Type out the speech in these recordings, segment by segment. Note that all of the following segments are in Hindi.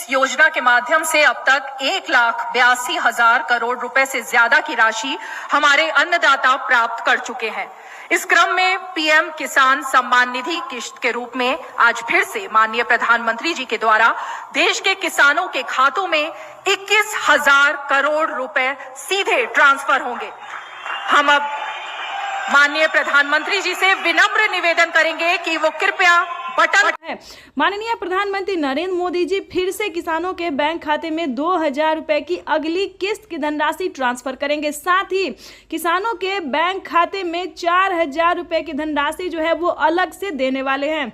इस योजना के माध्यम से अब तक 1,82,000 करोड़ रुपए से ज्यादा की राशि हमारे अन्नदाता प्राप्त कर चुके हैं। इस क्रम में पीएम किसान सम्मान निधि किश्त के रूप में आज फिर से माननीय प्रधानमंत्री जी के द्वारा देश के किसानों के खातों में 21,000 करोड़ रुपए सीधे ट्रांसफर होंगे। हम अब माननीय प्रधानमंत्री जी से विनम्र निवेदन करेंगे कि वो कृपया बटन है। माननीय प्रधानमंत्री नरेंद्र मोदी जी फिर से किसानों के बैंक खाते में 2,000 रुपए की अगली किस्त की धनराशि ट्रांसफर करेंगे। साथ ही किसानों के बैंक खाते में 4,000 रुपए की धनराशि जो है वो अलग से देने वाले हैं।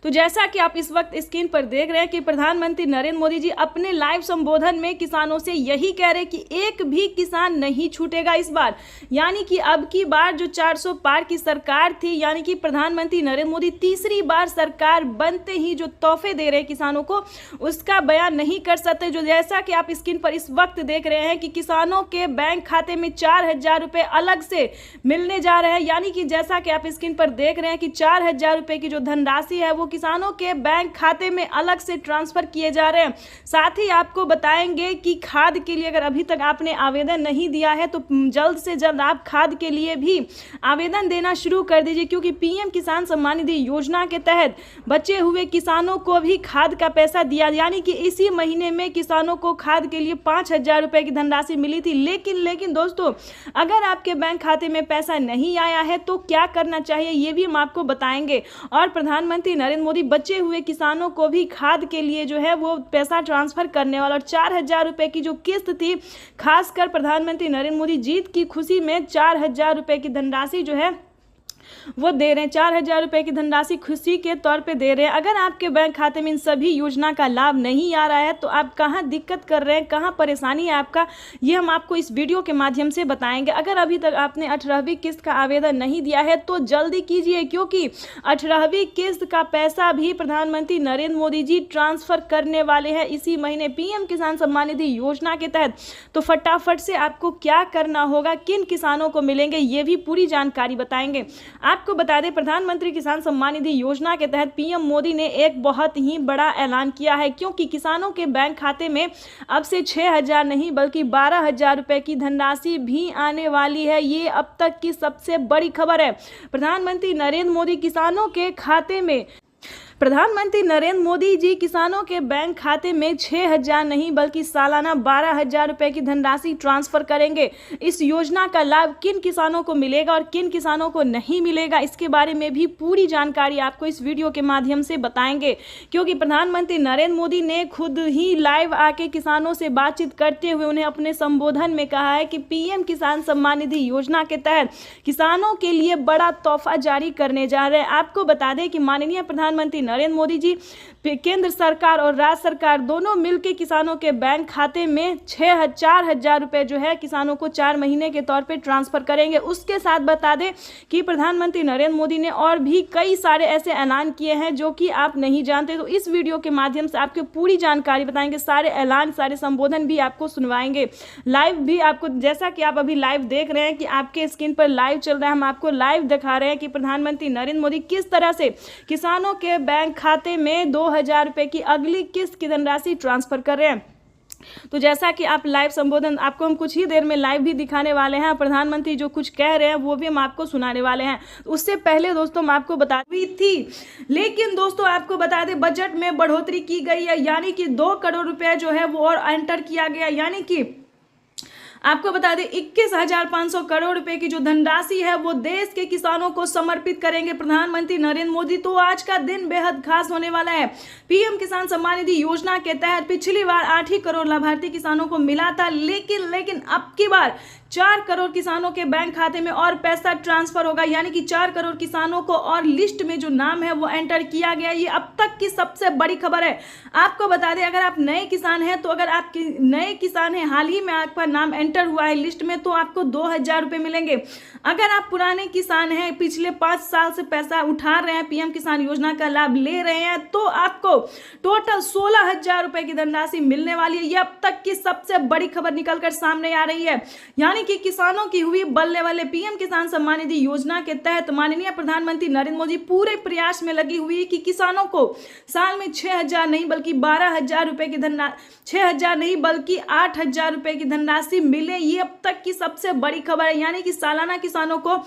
तो जैसा कि आप इस वक्त स्क्रीन पर देख रहे हैं कि प्रधानमंत्री नरेंद्र मोदी जी अपने लाइव संबोधन में किसानों से यही कह रहे हैं कि एक भी किसान नहीं छूटेगा इस बार। यानी कि अब की बार जो 400 पार की सरकार थी, यानी कि प्रधानमंत्री नरेंद्र मोदी तीसरी बार सरकार बनते ही जो तोहफे दे रहे हैं किसानों को, उसका बयान नहीं कर सकते। जो जैसा कि आप स्क्रीन पर इस वक्त देख रहे हैं कि किसानों के बैंक खाते में 4,000 रुपये अलग से मिलने जा रहे हैं। यानी कि जैसा कि आप स्क्रीन पर देख रहे हैं कि 4,000 रुपये की जो धनराशि है वो किसानों के बैंक खाते में अलग से ट्रांसफर किए जा रहे हैं। साथ ही आपको बताएंगे कि खाद के लिए अगर अभी तक आपने आवेदन नहीं दिया है तो जल्द से जल्द आप खाद के लिए भी आवेदन देना शुरू कर दीजिए, क्योंकि पीएम किसान सम्मान निधि योजना के तहत बचे हुए किसानों को भी खाद का पैसा दिया। यानी कि इसी महीने में किसानों को खाद के लिए 5,000 रुपये की धनराशि मिली थी। लेकिन दोस्तों, अगर आपके बैंक खाते में पैसा नहीं आया है तो क्या करना चाहिए ये भी हम आपको बताएंगे। और प्रधानमंत्री नरेंद्र मोदी बचे हुए किसानों को भी खाद के लिए जो है वो पैसा ट्रांसफर करने वाला। और 4,000 रुपए की जो किस्त थी, खासकर प्रधानमंत्री नरेंद्र मोदी जीत की खुशी में 4,000 रुपए की धनराशि जो है वो दे रहे हैं। 4,000 रुपए की धनराशि खुशी के तौर पे दे रहे हैं। अगर आपके बैंक खाते में इन सभी योजना का लाभ नहीं आ रहा है तो आप कहां दिक्कत कर रहे हैं, कहां परेशानी है आपका, ये हम आपको इस वीडियो के माध्यम से बताएंगे। अगर अभी तक आपने 18वीं किस्त का आवेदन नहीं दिया है तो जल्दी कीजिए, क्योंकि 18वीं किस्त का पैसा भी प्रधानमंत्री नरेंद्र मोदी जी ट्रांसफर करने वाले हैं इसी महीने पीएम किसान सम्मान निधि योजना के तहत। तो फटाफट से आपको क्या करना होगा, किन किसानों को मिलेंगे, ये भी पूरी जानकारी बताएंगे। आपको बता दें, प्रधानमंत्री किसान सम्मान निधि योजना के तहत पीएम मोदी ने एक बहुत ही बड़ा ऐलान किया है, क्योंकि किसानों के बैंक खाते में अब से 6,000 नहीं बल्कि 12,000 रुपए की धनराशि भी आने वाली है। ये अब तक की सबसे बड़ी खबर है। प्रधानमंत्री नरेंद्र मोदी जी किसानों के बैंक खाते में 6,000 नहीं बल्कि सालाना 12,000 रुपए की धनराशि ट्रांसफर करेंगे। इस योजना का लाभ किन किसानों को मिलेगा और किन किसानों को नहीं मिलेगा, इसके बारे में भी पूरी जानकारी आपको इस वीडियो के माध्यम से बताएंगे, क्योंकि प्रधानमंत्री नरेंद्र मोदी ने खुद ही लाइव आके किसानों से बातचीत करते हुए उन्हें अपने संबोधन में कहा है कि पीएम किसान सम्मान निधि योजना के तहत किसानों के लिए बड़ा तोहफा जारी करने जा रहे हैं। आपको बता दें कि माननीय प्रधानमंत्री नरेंद्र मोदी जी केंद्र सरकार और राज्य सरकार दोनों मिलकर किसानों के बैंक खाते में 4,000 रुपए जो है किसानों को 4 महीने के तौर पे ट्रांसफर करेंगे। उसके साथ बता दें कि प्रधानमंत्री नरेंद्र मोदी ने और भी कई सारे ऐसे ऐलान किए हैं जो कि आप नहीं जानते। तो इस वीडियो के माध्यम से आपको पूरी जानकारी बताएंगे, सारे ऐलान, सारे संबोधन भी आपको सुनवाएंगे, लाइव भी आपको, जैसा कि आप अभी लाइव देख रहे हैं कि आपके स्क्रीन पर लाइव चल रहा है, हम आपको लाइव दिखा रहे हैं कि प्रधानमंत्री नरेंद्र मोदी किस तरह से किसानों के बैंक खाते में 2,000 रुपए की अगली किस्त की धनराशि ट्रांसफर कर रहे हैं। तो जैसा कि आप लाइव संबोधन आपको हम कुछ ही देर में लाइव भी दिखाने वाले हैं, प्रधानमंत्री जो कुछ कह रहे हैं वो भी हम आपको सुनाने वाले हैं। उससे पहले दोस्तों हम आपको बता दी थी, लेकिन दोस्तों आपको बता दें बजट में बढ़ोतरी की गई है, यानी कि 2 करोड़ रुपए जो है वो और एंटर किया गया। यानी कि आपको बता दें 21,500 करोड़ रुपए की जो धनराशि है वो देश के किसानों को समर्पित करेंगे प्रधानमंत्री नरेंद्र मोदी। तो आज का दिन बेहद खास होने वाला है। पीएम किसान सम्मान निधि योजना के तहत पिछली बार 8 ही करोड़ लाभार्थी किसानों को मिला था, लेकिन अब की बार 4 करोड़ किसानों के बैंक खाते में और पैसा ट्रांसफर होगा। यानी कि 4 करोड़ किसानों को और लिस्ट में जो नाम है वो एंटर किया गया। ये अब तक की सबसे बड़ी खबर है। आपको बता दें, अगर आप नए किसान हैं तो अगर आप नए किसान हैं, हाल ही में आपका नाम एंटर हुआ है लिस्ट में तो आपको 2,000 रुपये मिलेंगे। अगर आप पुराने किसान हैं, पिछले 5 साल से पैसा उठा रहे हैं, पीएम किसान योजना का लाभ ले रहे हैं, तो आपको टोटल 16,000 रुपये की धनराशि मिलने वाली है। ये अब तक की सबसे बड़ी खबर निकलकर सामने आ रही है। यानी कि किसानों की हुई बल्ले वाले पीएम किसान सम्मान निधि योजना के तहत माननीय प्रधानमंत्री नरेंद्र मोदी पूरे प्रयास में लगी हुई है कि किसानों को साल में 6,000 नहीं बल्कि 12,000 रुपए की धनराशि, 6,000 नहीं बल्कि 8,000 रुपए की धनराशि मिले। ये अब तक की सबसे बड़ी खबर है। यानी कि सालाना किसानों को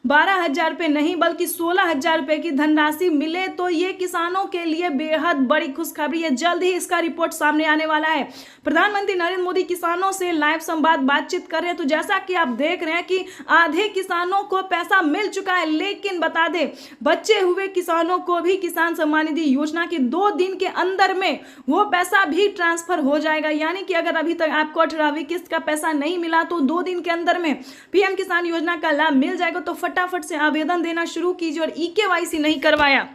12,000 रुपये नहीं बल्कि 16,000 रुपये की धनराशि मिले, तो ये किसानों के लिए बेहद बड़ी खुशखबरी है। जल्द ही इसका रिपोर्ट सामने आने वाला है। प्रधानमंत्री नरेंद्र मोदी किसानों से लाइव संवाद बातचीत कर रहे हैं। तो जैसा कि आप देख रहे हैं कि आधे किसानों को पैसा मिल चुका है, लेकिन बता दें बचे हुए किसानों को भी किसान सम्मान निधि योजना के 2 दिन के अंदर में वो पैसा भी ट्रांसफर हो जाएगा। यानी कि अगर अभी तक आपको 18वीं किस्त का पैसा नहीं मिला तो 2 दिन के अंदर में पीएम किसान योजना का लाभ मिल जाएगा। तो फटाफट से आवेदन देना शुरू कीजिए। और ई-केवाईसी नहीं करवाया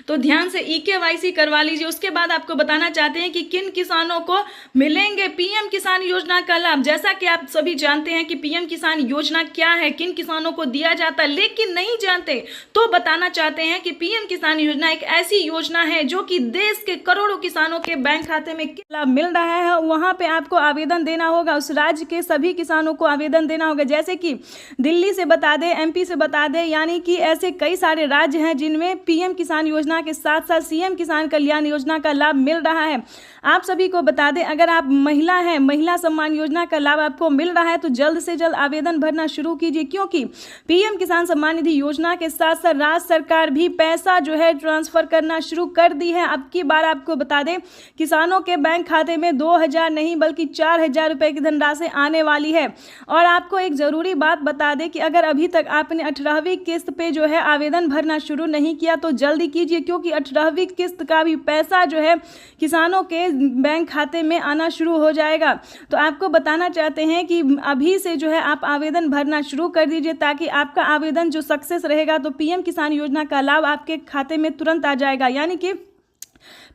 तो ध्यान से ई-केवाईसी करवा लीजिए। उसके बाद आपको बताना चाहते हैं कि किन किसानों को मिलेंगे पीएम किसान योजना का लाभ। जैसा कि आप सभी जानते हैं कि पीएम किसान योजना क्या है, किन किसानों को दिया जाता है, लेकिन नहीं जानते तो बताना चाहते हैं कि पीएम किसान योजना एक ऐसी योजना है जो कि देश के करोड़ों किसानों के बैंक खाते में लाभ मिल रहा है। वहां पे आपको आवेदन देना होगा। उस राज्य के सभी किसानों को आवेदन देना होगा। जैसे कि दिल्ली से बता दें, एमपी से बता दें, यानी कि ऐसे कई सारे राज्य हैं जिनमें पीएम किसान योजना के साथ साथ सीएम किसान कल्याण योजना का लाभ मिल रहा है। आप सभी को बता दें, अगर आप महिला हैं, महिला सम्मान योजना का लाभ आपको मिल रहा है तो जल्द से जल्द आवेदन भरना शुरू कीजिए, क्योंकि पीएम किसान सम्मान निधि योजना के साथ साथ राज्य सरकार भी पैसा जो है ट्रांसफर करना शुरू कर दी है। अब की बार आपको बता दें किसानों के बैंक खाते में 2,000 नहीं बल्कि 4,000 रुपए की धनराशि आने वाली है। और आपको एक जरूरी बात बता दें कि अगर अभी तक आपने 18वीं किस्त पे जो है आवेदन भरना शुरू नहीं किया तो जल्दी कीजिए, क्योंकि 18वीं किस्त का भी पैसा जो है किसानों के बैंक खाते में आना शुरू हो जाएगा। तो आपको बताना चाहते हैं कि अभी से जो है आप आवेदन भरना शुरू कर दीजिए, ताकि आपका आवेदन जो सक्सेस रहेगा तो पीएम किसान योजना का लाभ आपके खाते में तुरंत आ जाएगा। यानी कि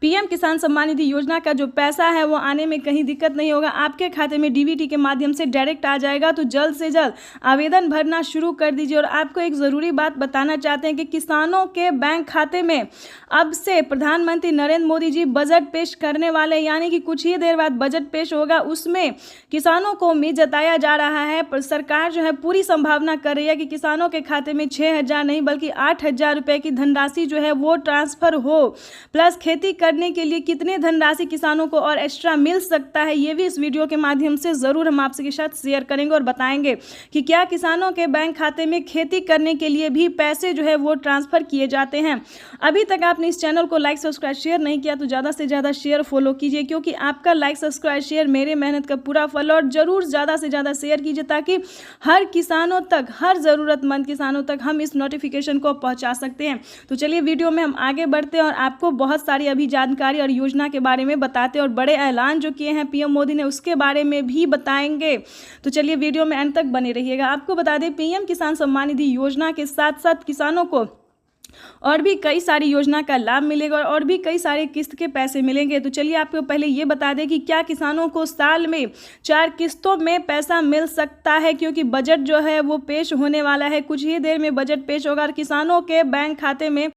पीएम किसान सम्मान निधि योजना का जो पैसा है वो आने में कहीं दिक्कत नहीं होगा, आपके खाते में डीबीटी के माध्यम से डायरेक्ट आ जाएगा। तो जल्द से जल्द आवेदन भरना शुरू कर दीजिए। और आपको एक ज़रूरी बात बताना चाहते हैं कि किसानों के बैंक खाते में अब से प्रधानमंत्री नरेंद्र मोदी जी बजट पेश करने वाले, यानी कि कुछ ही देर बाद बजट पेश होगा। उसमें किसानों को उम्मीद जताया जा रहा है, पर सरकार जो है पूरी संभावना कर रही है कि किसानों के खाते में 6,000 नहीं बल्कि 8,000 रुपये की धनराशि जो है वो ट्रांसफर हो। प्लस खेती करने के लिए कितने धनराशि किसानों को और एक्स्ट्रा मिल सकता है, ये भी इस वीडियो के माध्यम से ज़रूर हम आपके साथ शेयर करेंगे और बताएंगे कि क्या किसानों के बैंक खाते में खेती करने के लिए भी पैसे जो है वो ट्रांसफ़र किए जाते हैं। अभी तक आपने इस चैनल को लाइक सब्सक्राइब शेयर नहीं किया तो ज़्यादा से ज़्यादा शेयर फॉलो कीजिए, क्योंकि आपका लाइक सब्सक्राइब शेयर मेरे मेहनत का पूरा फल। और ज़रूर ज़्यादा से ज़्यादा शेयर कीजिए ताकि हर किसानों तक, हर ज़रूरतमंद किसानों तक हम इस नोटिफिकेशन को पहुँचा सकते हैं। तो चलिए वीडियो में हम आगे बढ़ते हैं और आपको बहुत सारी अभी जानकारी और योजना के बारे में बताते हैं और बड़े ऐलान जो किए हैं पीएम मोदी ने उसके बारे में भी बताएंगे। तो चलिए वीडियो में अंत तक बने रहिएगा। आपको बता दें पीएम किसान सम्मान निधि योजना के साथ साथ किसानों को और भी कई सारी योजना का लाभ मिलेगा और भी कई सारे किस्त के पैसे मिलेंगे। तो चलिए आपको पहले ये बता दें कि क्या किसानों को साल में 4 किस्तों में पैसा मिल सकता है, क्योंकि बजट जो है वो पेश होने वाला है। कुछ ही देर में बजट पेश होगा और किसानों के बैंक खाते में